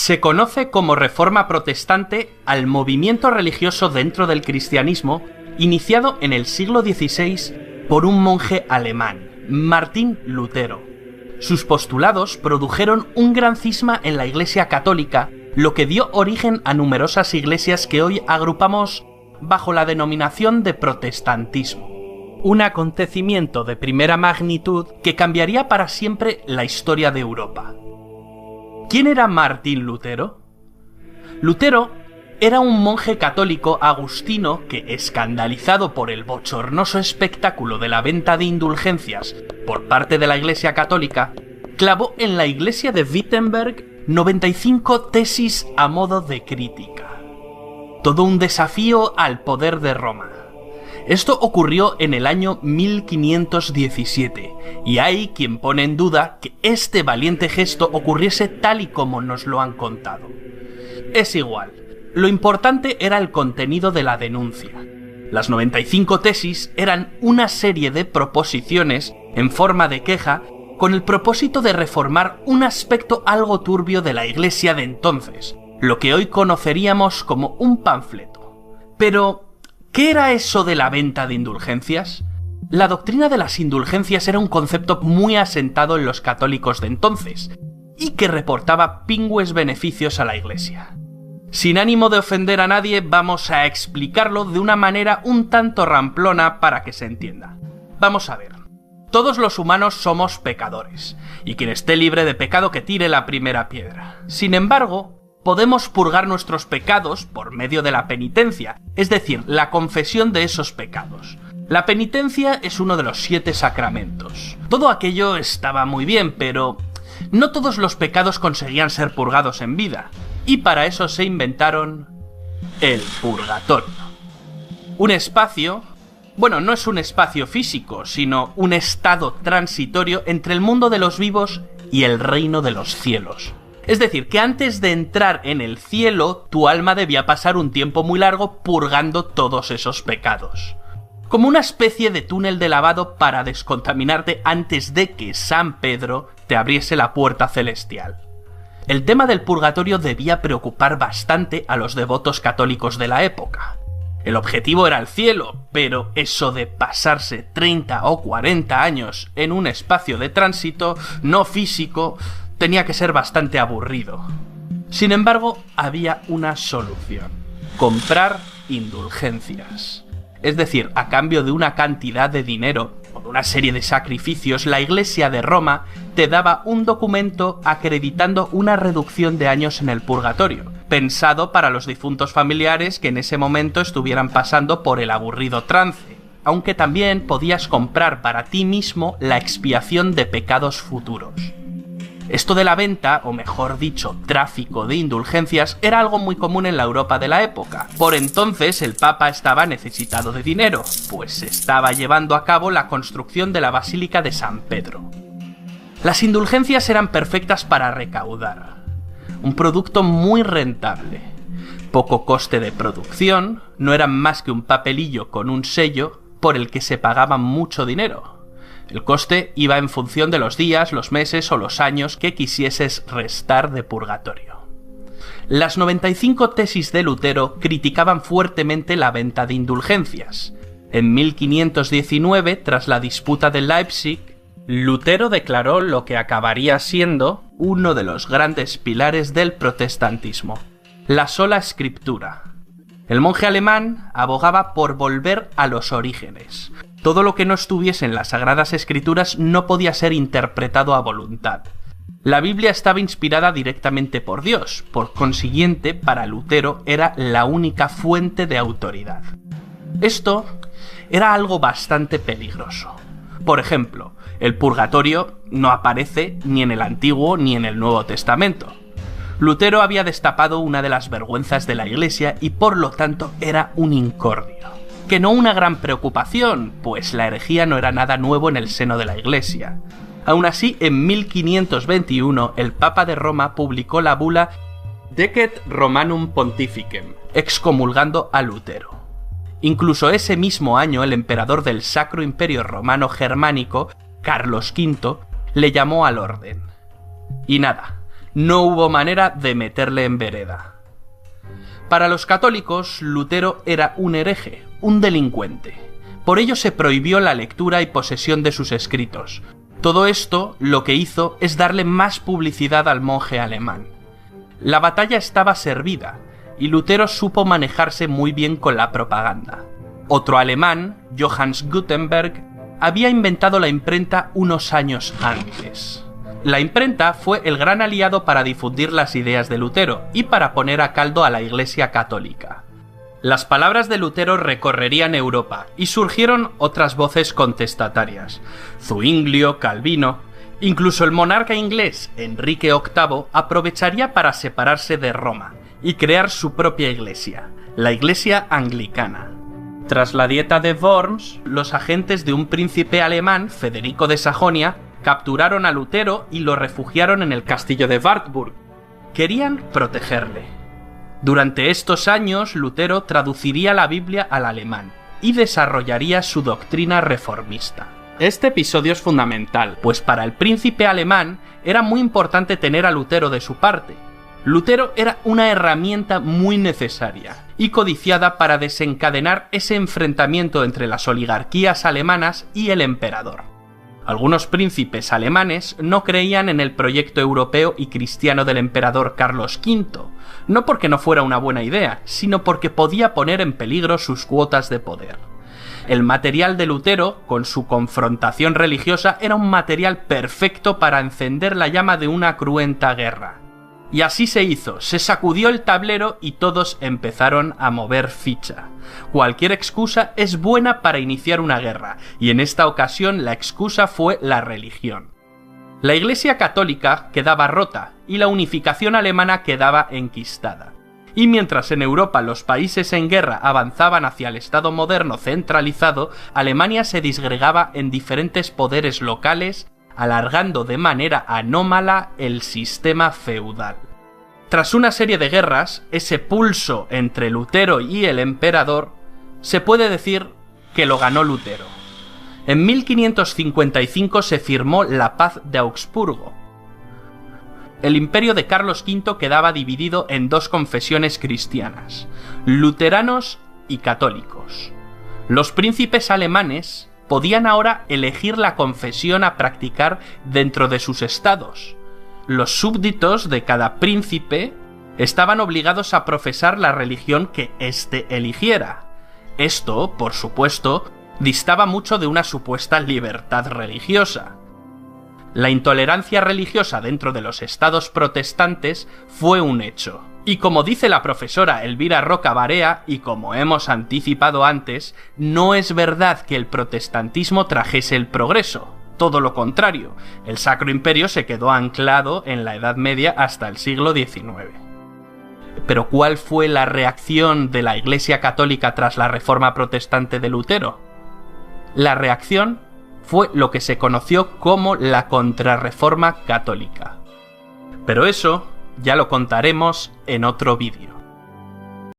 Se conoce como Reforma Protestante al movimiento religioso dentro del cristianismo iniciado en el siglo XVI por un monje alemán, Martín Lutero. Sus postulados produjeron un gran cisma en la Iglesia católica, lo que dio origen a numerosas iglesias que hoy agrupamos bajo la denominación de protestantismo. Un acontecimiento de primera magnitud que cambiaría para siempre la historia de Europa. ¿Quién era Martín Lutero? Lutero era un monje católico agustino que, escandalizado por el bochornoso espectáculo de la venta de indulgencias por parte de la Iglesia católica, clavó en la iglesia de Wittenberg 95 tesis a modo de crítica. Todo un desafío al poder de Roma. Esto ocurrió en el año 1517, y hay quien pone en duda que este valiente gesto ocurriese tal y como nos lo han contado. Es igual, lo importante era el contenido de la denuncia. Las 95 tesis eran una serie de proposiciones en forma de queja con el propósito de reformar un aspecto algo turbio de la Iglesia de entonces, lo que hoy conoceríamos como un panfleto. Pero, ¿qué era eso de la venta de indulgencias? La doctrina de las indulgencias era un concepto muy asentado en los católicos de entonces, y que reportaba pingües beneficios a la Iglesia. Sin ánimo de ofender a nadie, vamos a explicarlo de una manera un tanto ramplona para que se entienda. Vamos a ver. Todos los humanos somos pecadores, y quien esté libre de pecado que tire la primera piedra. Sin embargo, podemos purgar nuestros pecados por medio de la penitencia, es decir, la confesión de esos pecados. La penitencia es uno de los 7 sacramentos. Todo aquello estaba muy bien, pero no todos los pecados conseguían ser purgados en vida, y para eso se inventaron el purgatorio. Un espacio, bueno, no es un espacio físico, sino un estado transitorio entre el mundo de los vivos y el reino de los cielos. Es decir, que antes de entrar en el cielo, tu alma debía pasar un tiempo muy largo purgando todos esos pecados. Como una especie de túnel de lavado para descontaminarte antes de que San Pedro te abriese la puerta celestial. El tema del purgatorio debía preocupar bastante a los devotos católicos de la época. El objetivo era el cielo, pero eso de pasarse 30 o 40 años en un espacio de tránsito no físico tenía que ser bastante aburrido. Sin embargo, había una solución: comprar indulgencias. Es decir, a cambio de una cantidad de dinero o de una serie de sacrificios, la Iglesia de Roma te daba un documento acreditando una reducción de años en el purgatorio, pensado para los difuntos familiares que en ese momento estuvieran pasando por el aburrido trance, aunque también podías comprar para ti mismo la expiación de pecados futuros. Esto de la venta, o mejor dicho, tráfico de indulgencias, era algo muy común en la Europa de la época. Por entonces el Papa estaba necesitado de dinero, pues estaba llevando a cabo la construcción de la Basílica de San Pedro. Las indulgencias eran perfectas para recaudar. Un producto muy rentable. Poco coste de producción, no eran más que un papelillo con un sello por el que se pagaba mucho dinero. El coste iba en función de los días, los meses o los años que quisieses restar de purgatorio. Las 95 tesis de Lutero criticaban fuertemente la venta de indulgencias. En 1519, tras la disputa de Leipzig, Lutero declaró lo que acabaría siendo uno de los grandes pilares del protestantismo: la sola escritura. El monje alemán abogaba por volver a los orígenes. Todo lo que no estuviese en las Sagradas Escrituras no podía ser interpretado a voluntad. La Biblia estaba inspirada directamente por Dios, por consiguiente, para Lutero era la única fuente de autoridad. Esto era algo bastante peligroso. Por ejemplo, el purgatorio no aparece ni en el Antiguo ni en el Nuevo Testamento. Lutero había destapado una de las vergüenzas de la Iglesia y por lo tanto era un incordio. Que no una gran preocupación, pues la herejía no era nada nuevo en el seno de la Iglesia. Aún así, en 1521, el Papa de Roma publicó la bula Decet Romanum Pontificem, excomulgando a Lutero. Incluso ese mismo año, el emperador del Sacro Imperio Romano Germánico, Carlos V, le llamó al orden. Y nada, No hubo manera de meterle en vereda. Para los católicos, Lutero era un hereje, un delincuente. Por ello se prohibió la lectura y posesión de sus escritos. Todo esto lo que hizo es darle más publicidad al monje alemán. La batalla estaba servida, y Lutero supo manejarse muy bien con la propaganda. Otro alemán, Johannes Gutenberg, había inventado la imprenta unos años antes. La imprenta fue el gran aliado para difundir las ideas de Lutero y para poner a caldo a la Iglesia católica. Las palabras de Lutero recorrerían Europa y surgieron otras voces contestatarias. Zuinglio, Calvino, incluso el monarca inglés Enrique VIII aprovecharía para separarse de Roma y crear su propia iglesia, la Iglesia Anglicana. Tras la Dieta de Worms, los agentes de un príncipe alemán, Federico de Sajonia, capturaron a Lutero y lo refugiaron en el castillo de Wartburg. Querían protegerle. Durante estos años, Lutero traduciría la Biblia al alemán y desarrollaría su doctrina reformista. Este episodio es fundamental, pues para el príncipe alemán era muy importante tener a Lutero de su parte. Lutero era una herramienta muy necesaria y codiciada para desencadenar ese enfrentamiento entre las oligarquías alemanas y el emperador. Algunos príncipes alemanes no creían en el proyecto europeo y cristiano del emperador Carlos V, no porque no fuera una buena idea, sino porque podía poner en peligro sus cuotas de poder. El material de Lutero, con su confrontación religiosa, era un material perfecto para encender la llama de una cruenta guerra. Y así se hizo, se sacudió el tablero y todos empezaron a mover ficha. Cualquier excusa es buena para iniciar una guerra, y en esta ocasión la excusa fue la religión. La Iglesia católica quedaba rota y la unificación alemana quedaba enquistada. Y mientras en Europa los países en guerra avanzaban hacia el Estado moderno centralizado, Alemania se disgregaba en diferentes poderes locales, alargando de manera anómala el sistema feudal. Tras una serie de guerras, ese pulso entre Lutero y el emperador, se puede decir que lo ganó Lutero. En 1555 se firmó la Paz de Augsburgo. El imperio de Carlos V quedaba dividido en dos confesiones cristianas, luteranos y católicos. Los príncipes alemanes podían ahora elegir la confesión a practicar dentro de sus estados. Los súbditos de cada príncipe estaban obligados a profesar la religión que éste eligiera. Esto, por supuesto, distaba mucho de una supuesta libertad religiosa. La intolerancia religiosa dentro de los estados protestantes fue un hecho. Y como dice la profesora Elvira Roca Barea, y como hemos anticipado antes, no es verdad que el protestantismo trajese el progreso. Todo lo contrario, el Sacro Imperio se quedó anclado en la Edad Media hasta el siglo XIX. Pero ¿cuál fue la reacción de la Iglesia Católica tras la Reforma Protestante de Lutero? La reacción fue lo que se conoció como la Contrarreforma Católica. Pero eso ya lo contaremos en otro vídeo.